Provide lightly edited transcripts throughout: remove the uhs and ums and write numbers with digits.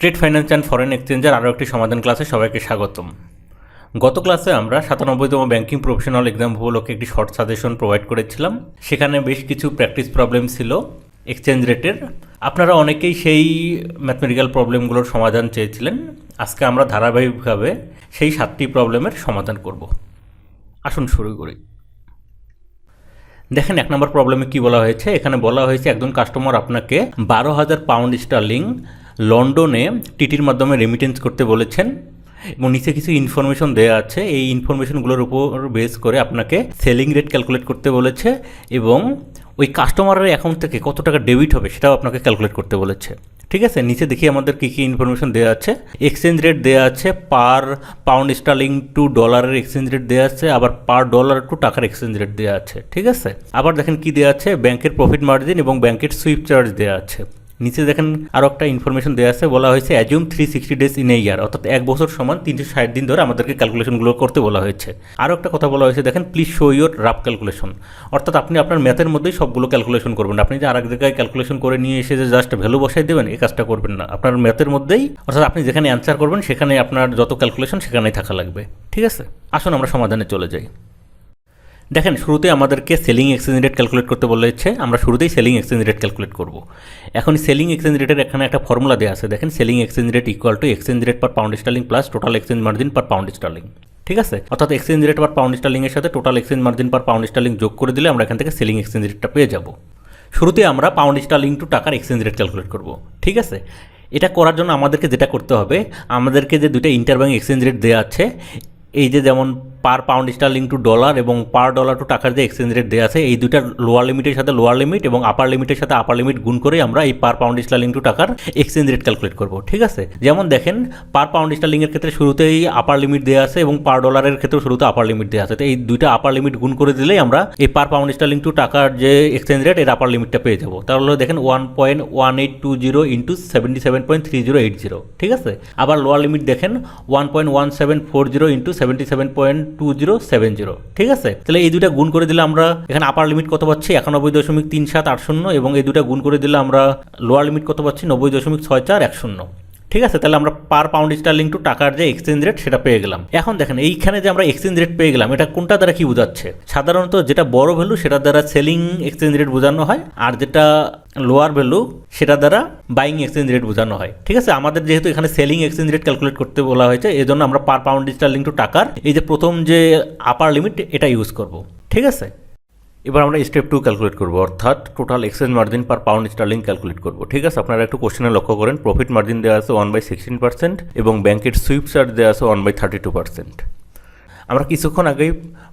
Trade finance and foreign এক্সচেঞ্জের আরও একটি সমাধান ক্লাসে সবাইকে স্বাগতম। গত ক্লাসে আমরা 97তম ব্যাংকিং প্রফেশনাল এক্সাম উপলক্ষে একটি শর্ট সাজেশন প্রোভাইড করেছিলাম। সেখানে বেশ কিছু প্র্যাকটিস প্রবলেম ছিল এক্সচেঞ্জ রেটের। আপনারা অনেকেই সেই ম্যাথমেটিক্যাল প্রবলেমগুলোর সমাধান চেয়েছিলেন। আজকে আমরা ধারাবাহিকভাবে সেই 7টি প্রবলেমের সমাধান করব। আসুন শুরু করি। দেখেন 1 নম্বর প্রবলেমে কি বলা হয়েছে। এখানে বলা হয়েছে একজন কাস্টমার আপনাকে 12,000 পাউন্ড স্টার্লিং লন্ডনে টিটির মাধ্যমে রেমিটেন্স করতে বলেছেন এবং নিচে কিছু ইনফরমেশন দেওয়া আছে। এই ইনফরমেশনগুলোর উপর বেস করে আপনাকে সেলিং রেট ক্যালকুলেট করতে বলেছে এবং ওই কাস্টমারের অ্যাকাউন্ট থেকে কত টাকা ডেবিট হবে সেটাও আপনাকে ক্যালকুলেট করতে বলেছে। ঠিক আছে, নিচে দেখি আমাদের কী কী ইনফরমেশন দেওয়া আছে। এক্সচেঞ্জ রেট দেওয়া আছে, পার পাউন্ড স্টার্লিং টু ডলারের এক্সচেঞ্জ রেট দেওয়া আছে, আবার পার ডলার টু টাকার এক্সচেঞ্জ রেট দেওয়া আছে। ঠিক আছে, আবার দেখেন কি দেওয়া আছে, ব্যাংকের প্রফিট মার্জিন এবং ব্যাংকের সুইপ চার্জ দেওয়া আছে। নিচে দেখেন আরও একটা ইনফরমেশন দেওয়া আছে, বলা হয়েছে অ্যাজিউম 360 ডেজ ইন এ ইয়ার, অর্থাৎ 1 বছর সমান 360 দিন ধরে আমাদেরকে ক্যালকুলেশনগুলো করতে বলা হয়েছে। আরও একটা কথা বলা হয়েছে, দেখেন please show your rough calculation, অর্থাৎ আপনি আপনার ম্যাথের মধ্যেই সবগুলো ক্যালকুলেশন করবেন। আপনি যে আরেক জায়গায় ক্যালকুলেশন করে নিয়ে এসে যে জাস্ট ভ্যালু বসাই দেবেন, এই কাজটা করবেন না। আপনার ম্যাথের মধ্যেই, অর্থাৎ আপনি যেখানে অ্যান্সার করবেন সেখানে আপনার যত ক্যালকুলেশন সেখানেই থাকা লাগবে। ঠিক আছে, আসুন আমরা সমাধানে চলে যাই। দেখেন শুরুতে আমাদেরকে সেলিং এক্সচেঞ্জ রেট ক্যালকুলেট করতে বলেছে। আমরা শুরুতেই সেলিং এক্সচেঞ্জ রেট ক্যালকুলেট করব। এখন সেলিং এক্সচেঞ্জ রেটের এখানে একটা ফর্মুলা দেওয়া আছে। দেখেন selling exchange rate equal to exchange rate per pound sterling plus total exchange margin per pound sterling. ঠিক আছে, অর্থাৎ এক্সচেঞ্জ রেট পার পাউন্ড স্টার্লিংয়ের সাথে total exchange margin per pound sterling যোগ করে দিলে আমরা এখান থেকে সেলিং এক্সচেঞ্জ রেটটা পেয়ে যাব। শুরুতে আমরা পাউন্ড স্টার্লিং টু টাকার এক্সচেঞ্জ রেট ক্যালকুলেট করব। ঠিক আছে, এটা করার জন্য আমাদেরকে যেটা করতে হবে, আমাদেরকে যে দুটো ইন্টারব্যাংক এক্সচেঞ্জ রেট দেওয়া আছে, এই যে যেমন per pound sterling to dollar এবং পার ডলার টু টাকার যে এক্সচেঞ্জ রেট দেওয়া আছে, এই দুইটার লোয়ার লিমিটের সাথে লোয়ার লিমিট এবং আপার লিমিটের সাথে আপার লিমিট গুণ করে আমরা এই পার পাউন্ড স্টার্লিং টু টাকার এক্সচেঞ্জ রেট ক্যালকুলেট করব। ঠিক আছে, যেমন দেখেন পার পাউন্ড স্টার্লিংয়ের ক্ষেত্রে শুরুতেই আপার লিমিট দেওয়া আছে এবং পার ডলারের ক্ষেত্রেও শুরুতে আপার লিমিট দেওয়া আছে। তো এই দুইটা আপার লিমিট গুণ করে দিলেই আমরা এই পার পাউন্ড স্টার্লিং টু টাকার যে এক্সচেঞ্জ রেট এর আপার লিমিটটা পেয়ে যাবো। তাহলে দেখেন 1.1820 ইন্টু 77.3080। ঠিক আছে, আবার লোয়ার লিমিট দেখেন 1.1740 ইন্টু 77.2070। ঠিক আছে, তাহলে এই দুটা গুণ করে দিলে আমরা এখানে আপার লিমিট কত পাচ্ছি 91.3780 এবং এই দুটা গুণ করে দিলে আমরা লোয়ার লিমিট কত পাচ্ছি 90.6410। ঠিক আছে, তাহলে আমরা পার পাউন্ড স্টার্লিং টু টাকার যে এক্সচেঞ্জ রেট সেটা পেয়ে গেলাম। এখন দেখেন এইখানে যে আমরা এক্সচেঞ্জ রেট পেয়ে গেলাম, এটা কোনটা দ্বারা কি বোঝাচ্ছে? সাধারণত যেটা বড় ভ্যালু সেটা দ্বারা সেলিং এক্সচেঞ্জ রেট বোঝানো হয়, আর যেটা লোয়ার ভ্যালু সেটা দ্বারা বাইং এক্সচেঞ্জ রেট বোঝানো হয়। ঠিক আছে, আমাদের যেহেতু এখানে সেলিং এক্সচেঞ্জ রেট ক্যালকুলেট করতে বলা হয়েছে, এই জন্য আমরা পার পাউন্ড স্টার্লিং টু টাকার এই যে প্রথম যে আপার লিমিট এটা ইউজ করব। ঠিক আছে, এবার আমরা স্টেপ 2 ক্যালকুলেট করব, অর্থাৎ total exchange margin per pound sterling calculate করব। ঠিক আছে, আপনারা একটু কোশ্চেনে লক্ষ্য করেন, প্রফিট মার্জিন দেওয়া আছে 1/16% এবং ব্যাংকের সুইপ চার্জ দেওয়া আছে 1/32%। আমরা কিছুক্ষণ আগেই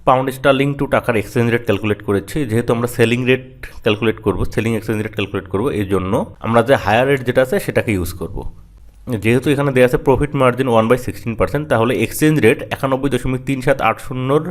পাউন্ড স্টার্লিং টু টাকার এক্সচেঞ্জ রেট ক্যালকুলেট করেছি। যেহেতু আমরা সেলিং রেট ক্যালকুলেট করব, সেলিং এক্সচেঞ্জ রেট ক্যালকুলেট করব, এই জন্য আমরা যে হায়ার রেট যেটা আছে সেটাকে ইউজ করব। যেহেতু এখানে দেওয়া আছে প্রফিট মার্জিন 1/16%, তাহলে এক্সচেঞ্জ রেট 91.3780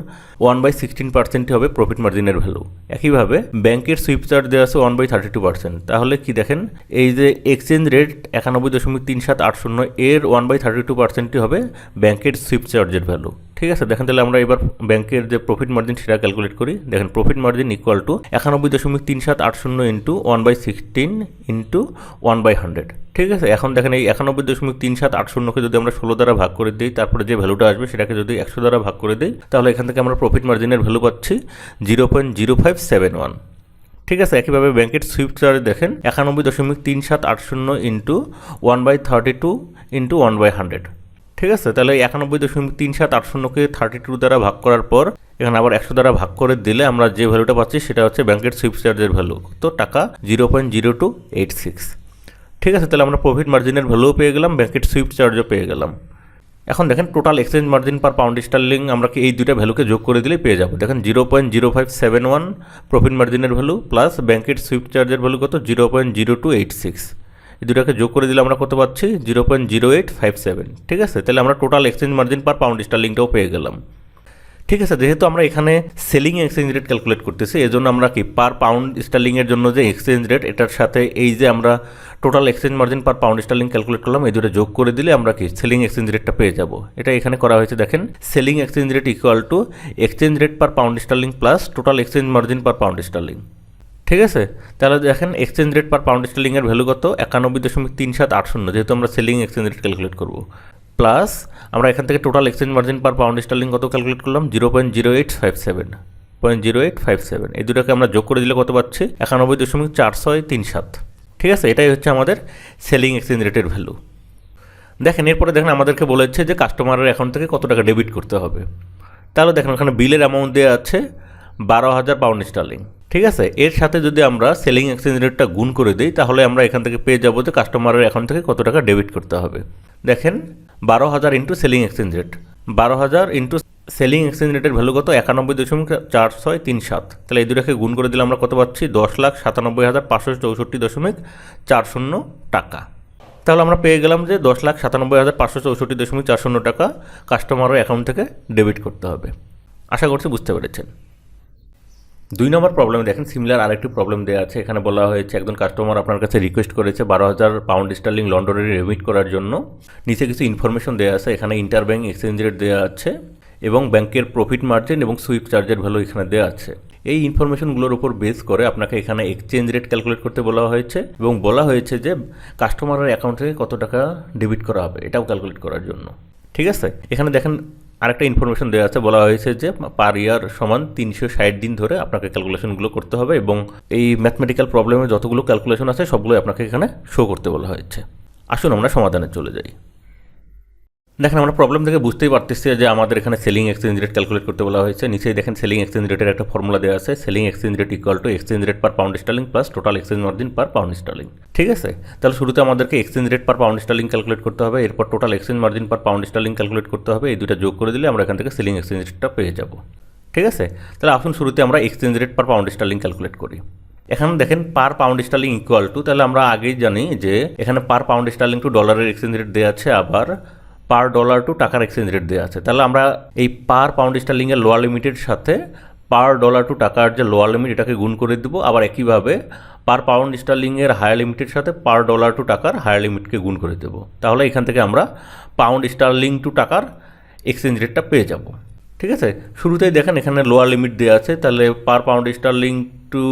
1/16% হবে প্রফিট মার্জিনের ভ্যালু। একইভাবে ব্যাংকের সুইপ চার্জ দেওয়া আছে 1/32%, তাহলে কি দেখেন এই যে এক্সচেঞ্জ রেট 91.3780 এর 1/32% হবে ব্যাংকের সুইপ চার্জের ভ্যালু। ঠিক আছে, দেখেন তাহলে আমরা এবার ব্যাংকের যে প্রফিট মার্জিন সেটা ক্যালকুলেট করি। দেখেন profit margin equal to 91.3780 into 1/16 into 1/100। ঠিক আছে, এখন দেখেন এই 91.3780কে যদি আমরা 16 দ্বারা ভাগ করে দিই, তারপরে যে ভ্যালুটা আসবে সেটাকে যদি 100 দ্বারা ভাগ করে দিই, তাহলে এখান থেকে আমরা প্রফিট মার্জিনের ভ্যালু পাচ্ছি 0.0571। ঠিক আছে, একইভাবে ব্যাংকের সুইপ চার্জ দেখেন 91.3780 ইন্টু 1/32 ইন্টু 1/100। ঠিক আছে, তাহলে 91.3780কে 32 দ্বারা ভাগ করার পর এখানে আবার 100 দ্বারা ভাগ করে দিলে আমরা যে ভ্যালুটা পাচ্ছি সেটা হচ্ছে ব্যাংকের সুইপ চার্জের ভ্যালু, তো টাকা 0.0286। ঠিক আছে, তাহলে আমরা প্রফিট মার্জিনের ভ্যালুও পেয়ে গেলাম, ব্যাংকের সুইপ চার্জও পেয়ে গেলাম। এখন দেখেন total exchange margin per pound sterling আমরা কি এই দুইটা ভ্যালুকে যোগ করে দিলেই পেয়ে যাবো। দেখেন 0.0571 প্রফিট মার্জিনের ভ্যালু প্লাস ব্যাংকের সুইপ চার্জের ভ্যালু কত 0.0286, এই দুটাকে যোগ করে দিলে আমরা কত পাচ্ছি 0.0857। ঠিক আছে, তাহলে আমরা total exchange margin per pound স্টার্লিংটাও পেয়ে গেলাম। ঠিক আছে, যেহেতু আমরা এখানে সেলিং এক্সচেঞ্জ রেট ক্যালকুলেট করতেছি, এই জন্য আমরা কি পার পাউন্ড স্টার্লিংয়ের জন্য যে এক্সচেঞ্জ রেট এটার সাথে এই যে আমরা total exchange margin per pound sterling calculate করলাম, এই দুটো যোগ করে দিলে আমরা কি সেলিং এক্সচেঞ্জ রেটটা পেয়ে যাব। এটা এখানে করা হয়েছে, দেখেন selling exchange rate equal to exchange rate per pound sterling plus total exchange margin per pound sterling. ঠিক আছে, তাহলে দেখেন এক্সচেঞ্জ রেট পার পাউন্ড স্টার্লিংয়ের ভ্যালু কত 91.3780, যেহেতু আমরা সেলিং এক্সচেঞ্জ রেট ক্যালকুলেট করব, প্লাস আমরা এখান থেকে total exchange margin per pound sterling কত ক্যালকুলেট করলাম 0.0857, এই দুটাকে আমরা যোগ করে দিলে কত পাচ্ছি 91.4637। ঠিক আছে, এটাই হচ্ছে আমাদের সেলিং এক্সচেঞ্জ রেটের ভ্যালু। দেখেন এরপরে দেখেন আমাদেরকে বলেছে যে কাস্টমারের অ্যাকাউন্ট থেকে কত টাকা ডেবিট করতে হবে। তাহলে দেখেন ওখানে বিলের অ্যামাউন্ট দেওয়া আছে 12,000 পাউন্ড স্টার্লিং। ঠিক আছে, এর সাথে যদি আমরা সেলিং এক্সচেঞ্জ রেটটা গুণ করে দিই তাহলে আমরা এখান থেকে পেয়ে যাবো যে কাস্টমারের অ্যাকাউন্ট থেকে কত টাকা ডেবিট করতে হবে। দেখেন 12,000 into selling exchange rate, 12,000 into selling exchange রেটের ভ্যালু কত 91.4637। তাহলে এই দুটাকে গুণ করে দিলে আমরা কত পাচ্ছি 10,97,564.40 টাকা। তাহলে আমরা পেয়ে গেলাম যে 10,97,564.40 টাকা কাস্টমারের অ্যাকাউন্ট থেকে ডেবিট করতে হবে। আশা করছি বুঝতে পেরেছেন। 2 নম্বর প্রবলেমে দেখেন সিমিলার আরেকটি প্রবলেম দেওয়া আছে। এখানে বলা হয়েছে একজন কাস্টমার আপনার কাছে রিকোয়েস্ট করেছে 12,000 পাউন্ড স্টার্লিং লন্ডনে রেমিট করার জন্য। নিচে কিছু ইনফরমেশন দেওয়া আছে, এখানে ইন্টারব্যাঙ্ক এক্সচেঞ্জ রেট দেওয়া আছে এবং ব্যাংকের প্রফিট মার্জিন এবং সুইফট চার্জের ভ্যালু এখানে দেওয়া আছে। এই ইনফরমেশনগুলোর উপর বেস করে আপনাকে এখানে এক্সচেঞ্জ রেট ক্যালকুলেট করতে বলা হয়েছে এবং বলা হয়েছে যে কাস্টমারের অ্যাকাউন্ট থেকে কত টাকা ডেবিট করা হবে এটাও ক্যালকুলেট করার জন্য। ঠিক আছে, এখানে দেখেন আরেকটা ইনফরমেশন দেওয়া আছে, বলা হয়েছে যে পার ইয়ার সমান 360 দিন ধরে আপনাকে ক্যালকুলেশনগুলো করতে হবে এবং এই ম্যাথমেটিক্যাল প্রবলেমে যতগুলো ক্যালকুলেশন আছে সবগুলো আপনাকে এখানে শো করতে বলা হয়েছে। আসুন আমরা সমাধানে চলে যাই। দেখেন আমরা প্রবলেম থেকে বুঝতেই পারতেছি যে আমাদের এখানে সেলিং এক্সচেঞ্জ রেট ক্যালকুলেট করতে বলা হয়েছে। নিচেই দেখেন সেলিং এক্সচেঞ্জ রেটের একটা ফর্মুলা দেওয়া আছে, selling exchange rate equal to exchange rate per pound sterling plus total exchange margin per pound sterling. ঠিক আছে, তাহলে শুরুতে আমাদেরকে exchange rate per pound sterling calculate করতে হবে, এরপর total exchange margin per pound sterling calculate করতে হবে। এই দুটা যোগ করে দিলে আমরা এখান থেকে সেলিং এক্সচেঞ্জ রেটটা পেয়ে যাব। ঠিক আছে, তাহলে আসুন শুরুতে আমরা exchange rate per pound sterling calculate করি। এখানে দেখেন per pound sterling equal to, তাহলে আমরা আগেই জানি যে এখানে পার পাউন্ড স্টার্লিং টু ডলারের এক্সচেঞ্জ রেট দেওয়া আছে, আবার পার ডলার টু টাকার এক্সচেঞ্জ রেট দেওয়া আছে। তাহলে আমরা এই পার পাউন্ড স্টার্লিংয়ের লোয়ার লিমিটের সাথে পার ডলার টু টাকার যে লোয়ার লিমিট এটাকে গুণ করে দেবো, আবার একইভাবে পার পাউন্ড স্টার্লিংয়ের হায়ার লিমিটের সাথে পার ডলার টু টাকার হায়ার লিমিটকে গুণ করে দেবো। তাহলে এখান থেকে আমরা পাউন্ড স্টার্লিং টু টাকার এক্সচেঞ্জ রেটটা পেয়ে যাব। ঠিক আছে, শুরুতেই দেখেন এখানে লোয়ার লিমিট দেওয়া আছে, তাহলে পার পাউন্ড স্টার্লিং টু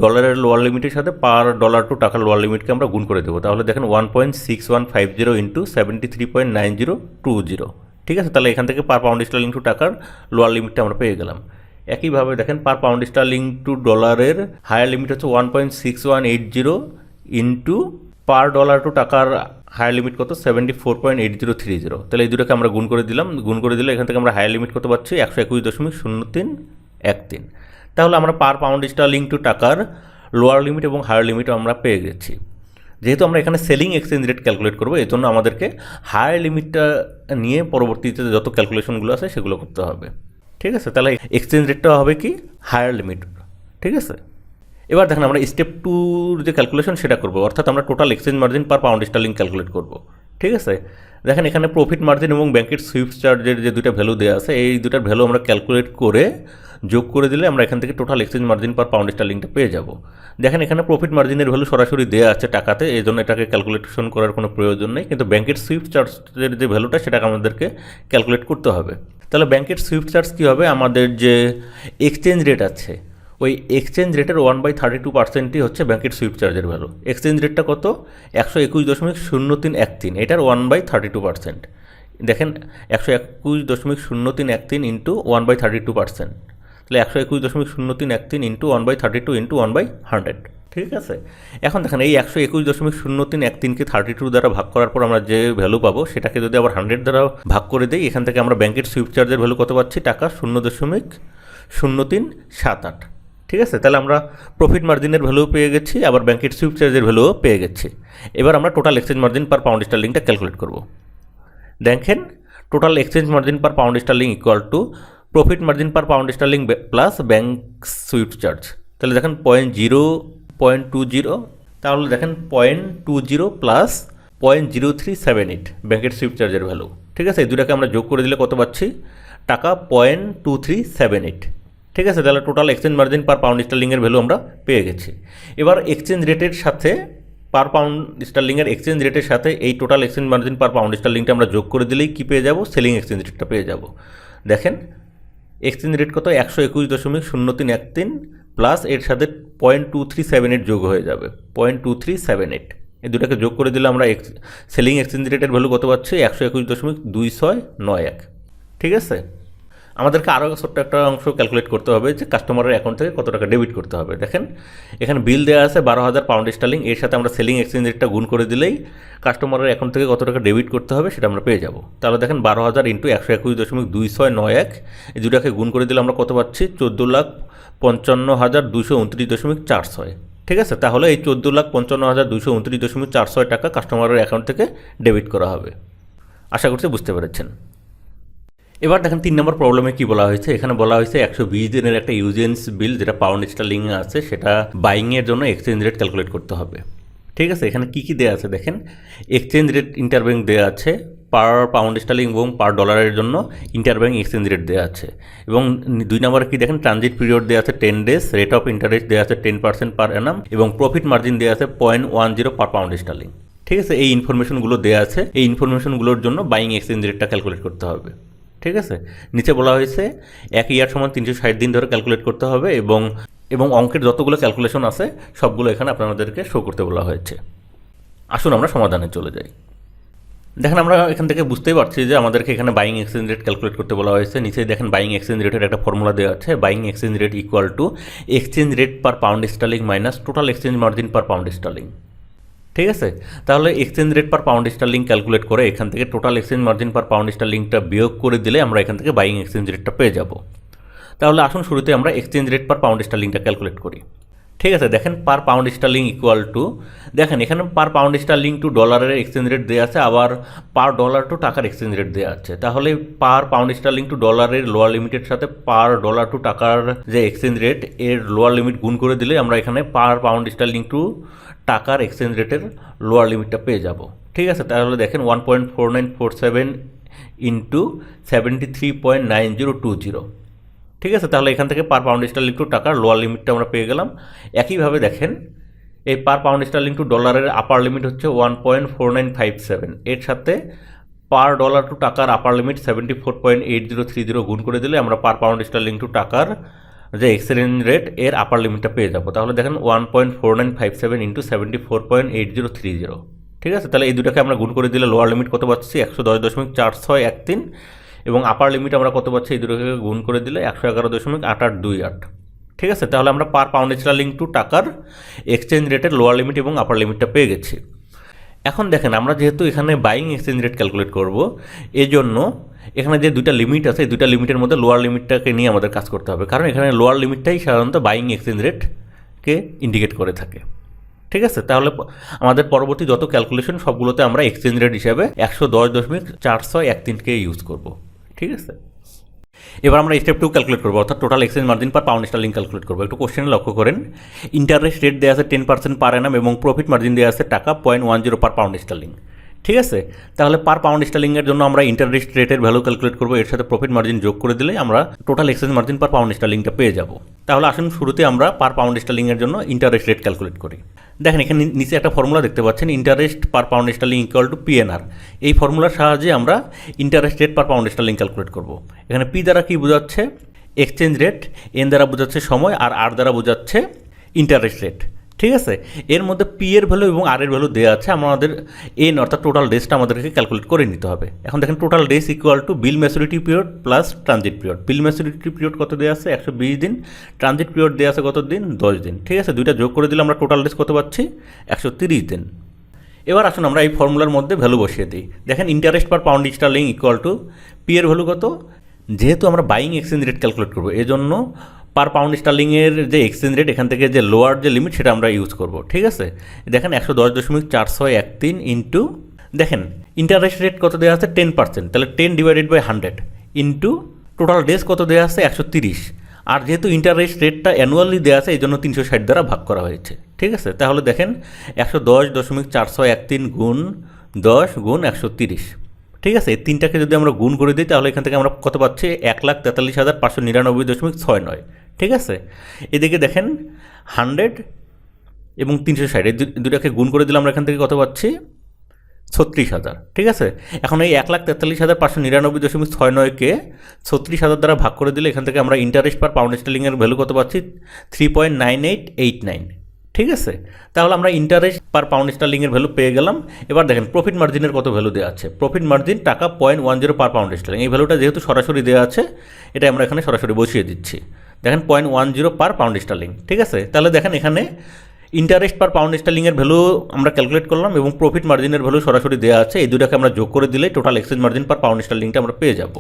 ডলারের লোয়ার লিমিটের সাথে পার ডলার টু টাকার লোয়ার লিমিটকে আমরা গুণ করে দেবো। তাহলে দেখেন 1.6150 ইন্টু 73.9020। ঠিক আছে, তাহলে এখান থেকে পার পাউন্ড স্টার্লিং টু টাকার লোয়ার লিমিটটা আমরা পেয়ে গেলাম। একইভাবে দেখেন পার পাউন্ড স্টার্লিং টু ডলারের হায়ার লিমিট হচ্ছে 1.6180 ইন্টু পার ডলার টু টাকার হায়ার লিমিট কত 74.8030। তাহলে এই দুটোকে আমরা গুণ করে দিলাম, গুণ করে দিলে এখান থেকে আমরা হায়ার লিমিট কত পাচ্ছি 121.0313। তাহলে আমরা পার পাউন্ড স্টার্লিং টু টাকার লোয়ার লিমিট এবং হায়ার লিমিট আমরা পেয়ে গেছি। যেহেতু আমরা এখানে সেলিং এক্সচেঞ্জ রেট ক্যালকুলেট করবো, এই জন্য আমাদেরকে হায়ার লিমিটটা নিয়ে পরবর্তীতে যত ক্যালকুলেশনগুলো আছে সেগুলো করতে হবে। ঠিক আছে, তাহলে এক্সচেঞ্জ রেটটা হবে কি হায়ার লিমিট। ঠিক আছে, এবার দেখেন আমরা স্টেপ 2 যে ক্যালকুলেশন সেটা করবো, অর্থাৎ আমরা total exchange margin per pound sterling calculate করবো। ঠিক আছে, দেখেন এখানে প্রফিট মার্জিন এবং ব্যাংকের সুইফট চার্জের যে দুইটা ভ্যালু দেওয়া আছে, এই দুটার ভ্যালু আমরা ক্যালকুলেট করে যোগ করে দিলে আমরা এখান থেকে total exchange margin per pound স্টার্লিংটা পেয়ে যাব। দেখেন এখানে প্রফিট মার্জিনের ভ্যালু সরাসরি দেওয়া আছে টাকাতে, এই জন্য এটাকে ক্যালকুলেশন করার কোনো প্রয়োজন নেই, কিন্তু ব্যাংকের সুইফট চার্জের যে ভ্যালুটা সেটাকে আমাদেরকে ক্যালকুলেট করতে হবে। তাহলে ব্যাংকের সুইফট চার্জ কী হবে, আমাদের যে এক্সচেঞ্জ রেট আছে ওই এক্সচেঞ্জ রেটের 1/32%ই হচ্ছে ব্যাংকের সুইফট চার্জের ভ্যালু। এক্সচেঞ্জ রেটটা কত 121.0313, এটার 1/32%। দেখেন 121.0313 ইন্টু 1/32%, তাহলে 121.0313 ইন্টু 1/32 ইন্টু 1/100। ঠিক আছে, এখন দেখেন এই 121.0313কে 32 দ্বারা ভাগ করার পর আমরা যে ভ্যালু পাবো সেটাকে যদি আবার 100 দ্বারা ভাগ করে দিই, এখান থেকে আমরা ব্যাংকের সুইফট চার্জের ভ্যালু কত পাচ্ছি টাকা 0.0378। ঠিক আছে, তাহলে আমরা প্রফিট মার্জিনের ভ্যালুও পেয়ে গেছি, আবার ব্যাংকের সুইফট চার্জের ভ্যালুও পেয়ে গেছি। এবার আমরা total exchange margin per pound স্টার্লিংটা ক্যালকুলেট করব। দেখেন total exchange margin per pound sterling equal to profit margin per pound sterling plus bank swift charge. তাহলে দেখেন 0.20, তাহলে দেখেন 0.20 প্লাস 0.0378 ব্যাংকের সুইফট চার্জের ভ্যালু। ঠিক আছে, এই দুটাকে আমরা যোগ করে দিলে কত পাচ্ছি টাকা 0.2378। ঠিক আছে, তাহলে total exchange margin per pound স্টার্লিংয়ের ভ্যালু আমরা পেয়ে গেছি। এবার এক্সচেঞ্জ রেটের সাথে পার পাউন্ড স্টার্লিংয়ের এক্সচেঞ্জ রেটের সাথে এই total exchange margin per pound স্টার্লিংটা আমরা যোগ করে দিলেই কী পেয়ে যাব, সেলিং এক্সচেঞ্জ রেটটা পেয়ে যাব। দেখেন এক্সচেঞ্জ রেট কত 121.0313 প্লাস এর সাথে 0.2378 যোগ হয়ে যাবে, 0.2378। এই দুটাকে যোগ করে দিলে আমরা সেলিং এক্সচেঞ্জ রেটের ভ্যালু কত পাচ্ছি, 121.2691। ঠিক আছে, আমাদেরকে আরও ছোট্ট একটা অংশ ক্যালকুলেট করতে হবে যে কাস্টমারের অ্যাকাউন্ট থেকে কত টাকা ডেবিট করতে হবে। দেখেন এখানে বিল দেওয়া আছে 12,000 পাউন্ড স্টার্লিং, এর সাথে আমরা সেলিং এক্সচেঞ্জ রেটটা গুণ করে দিলেই কাস্টমারের অ্যাকাউন্ট থেকে কত টাকা ডেবিট করতে হবে সেটা আমরা পেয়ে যাব। তাহলে দেখেন 12,000 ইন্টু 121.2691, এই দুটাকে গুণ করে দিলে আমরা কত পাচ্ছি, 14,55,229.46। ঠিক আছে, তাহলে এই 14,55,229.46 টাকা কাস্টমারের অ্যাকাউন্ট থেকে ডেবিট করা হবে। আশা করছি বুঝতে পেরেছেন। এবার দেখেন 3 নম্বর প্রবলেমে কি বলা হয়েছে। এখানে বলা হয়েছে 120 দিনের একটা ইউজেন্স বিল যেটা পাউন্ড স্টার্লিংয়ে আছে, সেটা বাইংয়ের জন্য এক্সচেঞ্জ রেট ক্যালকুলেট করতে হবে। ঠিক আছে, এখানে কী কী দেওয়া আছে দেখেন, এক্সচেঞ্জ রেট ইন্টারব্যাংক দেওয়া আছে পার পাউন্ড স্টার্লিং এবং পার ডলারের জন্য ইন্টারব্যাংক এক্সচেঞ্জ রেট দেওয়া আছে। এবং 2 নম্বরে কি দেখেন, ট্রানজিট পিরিয়ড দেওয়া আছে 10 ডেজ, রেট অফ ইন্টারেস্ট দেওয়া আছে 10% পার অ্যানাম এবং প্রফিট মার্জিন দেওয়া আছে 0.10 পার পাউন্ড স্টার্লিং। ঠিক আছে, এই ইনফরমেশনগুলো দেওয়া আছে, এই ইনফরমেশনগুলোর জন্য বাইং এক্সচেঞ্জ রেটটা ক্যালকুলেট করতে হবে। ঠিক আছে, নিচে বলা হয়েছে 1 ইয়ার সমান 360 দিন ধরে ক্যালকুলেট করতে হবে এবং অঙ্কের যতগুলো ক্যালকুলেশন আছে সবগুলো এখানে আপনাদেরকে শো করতে বলা হয়েছে। আসুন আমরা সমাধানে চলে যাই। দেখেন আমরা এখান থেকে বুঝতেই পারছি যে আমাদেরকে এখানে বাইং এক্সচেঞ্জ রেট ক্যালকুলেট করতে বলা হয়েছে। নিচে দেখেন বাইং এক্সচেঞ্জ রেটের একটা ফর্মুলা দেওয়া আছে, buying exchange rate equal to exchange rate per pound sterling minus total exchange margin per pound sterling. ঠিক আছে, তাহলে exchange rate per pound sterling calculate করে এখান থেকে total exchange margin per pound স্টার্লিংটা বিয়োগ করে দিলে আমরা এখান থেকে বাইং এক্সচেঞ্জ রেটটা পেয়ে যাব। তাহলে আসুন শুরুতে আমরা এক্সচেঞ্জ রেট পার পাউন্ড স্টার্লিংটা ক্যালকুলেট করি। ঠিক আছে, দেখেন per pound sterling equal to, দেখেন এখানে পার পাউন্ড স্টার্লিং টু ডলারের এক্সচেঞ্জ রেট দেওয়া আছে, আবার পার ডলার টু টাকার এক্সচেঞ্জ রেট দেওয়া আছে। তাহলে পার পাউন্ড স্টার্লিং টু ডলারের লোয়ার লিমিটের সাথে পার ডলার টু টাকার যে এক্সচেঞ্জ রেট এর লোয়ার লিমিট গুণ করে দিলে আমরা এখানে পার পাউন্ড স্টার্লিং টু টাকার এক্সচেঞ্জ রেটের লোয়ার লিমিটটা পেয়ে যাব। ঠিক আছে, তাহলে দেখেন 1.4947 ইন্টু 73.9020। ঠিক আছে, তাহলে এখান থেকে পার পাউন্ড স্টার্লিং টু টাকার লোয়ার লিমিটটা আমরা পেয়ে গেলাম। একইভাবে দেখেন এই পার পাউন্ড স্টার্লিং টু ডলারের আপার লিমিট হচ্ছে 1.4957, এর সাথে পার ডলার টু টাকার আপার লিমিট 74.8030 গুণ করে দিলে আমরা পার পাউন্ড স্টার্লিং টু টাকার যে এক্সচেঞ্জ রেট এর আপার লিমিটটা পেয়ে যাবো। তাহলে দেখেন 1.4957 ইন্টু 74.8030। ঠিক আছে, তাহলে এই দুটাকে আমরা গুণ করে দিলে লোয়ার লিমিট কত পাচ্ছি, 110.4613 এবং আপার লিমিট আমরা কত পাচ্ছি, এই দুটোকে গুণ করে দিলে 111.8828। ঠিক আছে, তাহলে আমরা পার পাউন্ড স্টার্লিং টু টাকার এক্সচেঞ্জ রেটের লোয়ার লিমিট এবং আপার লিমিটটা পেয়ে গেছি। এখন দেখেন আমরা যেহেতু এখানে বাইং এক্সচেঞ্জ রেট ক্যালকুলেট করব, এই জন্য এখানে যে দুইটা লিমিট আছে এই দুইটা লিমিটের মধ্যে লোয়ার লিমিটটাকে নিয়ে আমাদের কাজ করতে হবে, কারণ এখানে লোয়ার লিমিটটাই সাধারণত বাইং এক্সচেঞ্জ রেটকে ইন্ডিকেট করে থাকে। ঠিক আছে, তাহলে আমাদের পরবর্তী যত ক্যালকুলেশন সবগুলোতে আমরা এক্সচেঞ্জ রেট হিসাবে 110.4613কে ইউজ করব। ঠিক আছে, এবার আমরা স্টেপ 2 ক্যালকুলেট করবো, অর্থাৎ total exchange margin per pound sterling calculate করবো। একটু কোশ্চেনে লক্ষ্য করেন, ইন্টারেস্ট রেট দেওয়া আছে 10% পার অ্যানাম এবং প্রফিট মার্জিন দেওয়া আছে টাকা 0.10 পার পাউন্ড স্টার্লিং। ঠিক আছে, তাহলে পার পাউন্ড স্টার্লিংয়ের জন্য আমরা ইন্টারেস্ট রেটের ভ্যালু ক্যালকুলেট করবো, এর সাথে প্রফিট মার্জিন যোগ করে দিলে আমরা total exchange margin per pound স্টার্লিংটা পেয়ে যাব। তাহলে আসুন শুরুতে আমরা পার পাউন্ড স্টার্লিংয়ের জন্য ইন্টারেস্ট রেট ক্যালকুলেট করি। দেখেন এখানে নিচে একটা ফর্মুলা দেখতে পাচ্ছেন, interest per pound sterling equal to PNR. এই ফর্মুলার সাহায্যে আমরা interest rate per pound sterling calculate করব। এখানে পি দ্বারা কি বোঝাচ্ছে, এক্সচেঞ্জ রেট, এন দ্বারা বোঝাচ্ছে সময়, আর আর দ্বারা বোঝাচ্ছে ইন্টারেস্ট রেট। ঠিক আছে, এর মধ্যে পি এর ভ্যালু এবং আর এর ভ্যালু দেওয়া আছে, আমাদের এন অর্থাৎ টোটাল ডেসটা আমাদেরকে ক্যালকুলেট করে নিতে হবে। এখন দেখেন total days equal to bill maturity period plus transit period. Bill maturity period কত দেওয়া আছে, 120 দিন, ট্রানজিট পিরিয়ড দেওয়া আছে কত দিন, 10 দিন। ঠিক আছে, দুইটা যোগ করে দিলে আমরা টোটাল ডেস কত পাচ্ছি, 130 দিন। এবার আসুন আমরা এই ফর্মুলার মধ্যে ভ্যালু বসিয়ে দিই। দেখেন interest per pound sterling equal to P এর ভ্যালু কত, যেহেতু আমরা বাইং এক্সচেঞ্জ রেট ক্যালকুলেট করবো এজন্য পার পাউন্ড স্টার্লিংয়ের যে এক্সচেঞ্জ রেট এখান থেকে যে লোয়ার যে লিমিট সেটা আমরা ইউজ করব। ঠিক আছে, দেখেন 110.4613 ইন্টু, দেখেন ইন্টারেস্ট রেট কত দেওয়া আছে 10%, তাহলে 10 divided by 100 into total days কত দেওয়া আছে 130, আর যেহেতু ইন্টারেস্ট রেটটা অ্যানুয়ালি দেওয়া আছে এই জন্য 360 দ্বারা ভাগ করা হয়েছে। ঠিক আছে, তাহলে দেখেন 110.4613 গুণ 10 গুণ 130। ঠিক আছে, এই তিনটাকে যদি আমরা গুণ করে দিই তাহলে এখান থেকে আমরা কত পাচ্ছি, 1,43,599। ঠিক আছে, এদিকে দেখেন 100 এবং 360 এই দুটাকে গুণ করে দিলে আমরা এখান থেকে কত পাচ্ছি, 36,000, ঠিক আছে। এখন এই 1,43,599.69কে 36,000 দ্বারা ভাগ করে দিলে এখান থেকে আমরা ইন্টারেস্ট পার পাউন্ড স্টার্লিংয়ের ভ্যালু কত পাচ্ছি? 3.9889, ঠিক আছে। তাহলে আমরা ইন্টারেস্ট পার পাউন্ড স্টার্লিংয়ের ভ্যালু পেয়ে গেলাম। এবার দেখেন প্রফিট মার্জিনের কত ভ্যালু দেওয়া আছে। প্রফিট মার্জিন টাকা 0.10 পার পাউন্ড স্টার্লিং। এই ভ্যালুটা যেহেতু সরাসরি দেওয়া আছে, এটা আমরা এখানে সরাসরি বসিয়ে দিচ্ছি। দেখেন 0.10 পার পাউন্ড স্টার্লিং, ঠিক আছে। তাহলে দেখেন এখানে ইন্টারেস্ট পার পাউন্ড স্টার্লিংয়ের ভ্যালু আমরা ক্যালকুলেট করলাম এবং প্রফিট মার্জিনের ভ্যালু সরাসরি দেওয়া আছে। এই দুটাকে আমরা যোগ করে দিলে total exchange margin per pound স্টার্লিংটা আমরা পেয়ে যাব।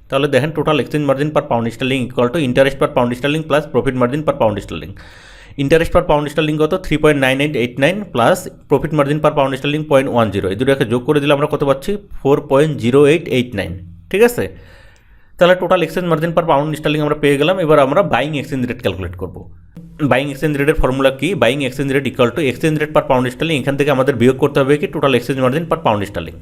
তাহলে দেখেন total exchange margin per pound sterling equal to interest per pound sterling plus profit margin per pound sterling. Interest per pound sterling কত? 3.9889 plus profit margin per pound sterling 0.10। এই দুটাকে যোগ করে দিলে আমরা কত পাচ্ছি? 4.0889, ঠিক আছে। তাহলে total exchange margin per pound sterling আমরা পেয়ে গেলাম। এবার আমরা বাইং এক্সচেঞ্জ রেট ক্যালকুলেট করব। বাইং এক্সচেঞ্জ রেটের ফর্মুলা কি? Buying exchange rate equal to exchange rate per pound sterling. এখান থেকে আমাদের বিয়োগ করতে হবে কি? Total exchange margin per pound sterling.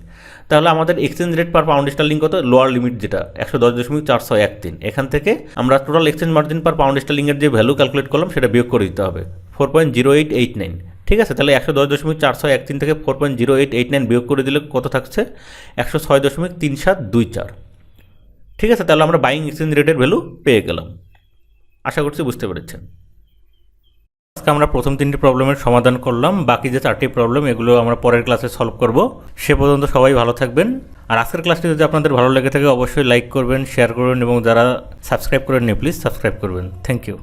তাহলে আমাদের exchange rate per pound sterling কত? লোয়ার লিমিট যেটা 110.413, এখান থেকে আমরা total exchange margin per pound স্টার্লিংয়ের যে ভ্যালু ক্যালকুলেট করলাম সেটা বিয়োগ করে দিতে হবে 4.0889, ঠিক আছে। তাহলে 110.413 থেকে 4.0889 বিয়োগ করে দিলে কত থাকছে? 106.3724, ঠিক আছে। তাহলে আমরা বাইং এক্সচেঞ্জ রেটের ভ্যালু পেয়ে গেলাম। আশা করছি বুঝতে পেরেছেন। আজকে আমরা প্রথম 3টি প্রবলেমের সমাধান করলাম। বাকি যে 4টি প্রবলেম এগুলো আমরা পরের ক্লাসে সলভ করব। সে পর্যন্ত সবাই ভালো থাকবেন। আর আজকের ক্লাসটি যদি আপনাদের ভালো লেগে থাকে অবশ্যই লাইক করবেন, শেয়ার করবেন এবং যারা সাবস্ক্রাইব করেননি প্লিজ সাবস্ক্রাইব করবেন। Thank you.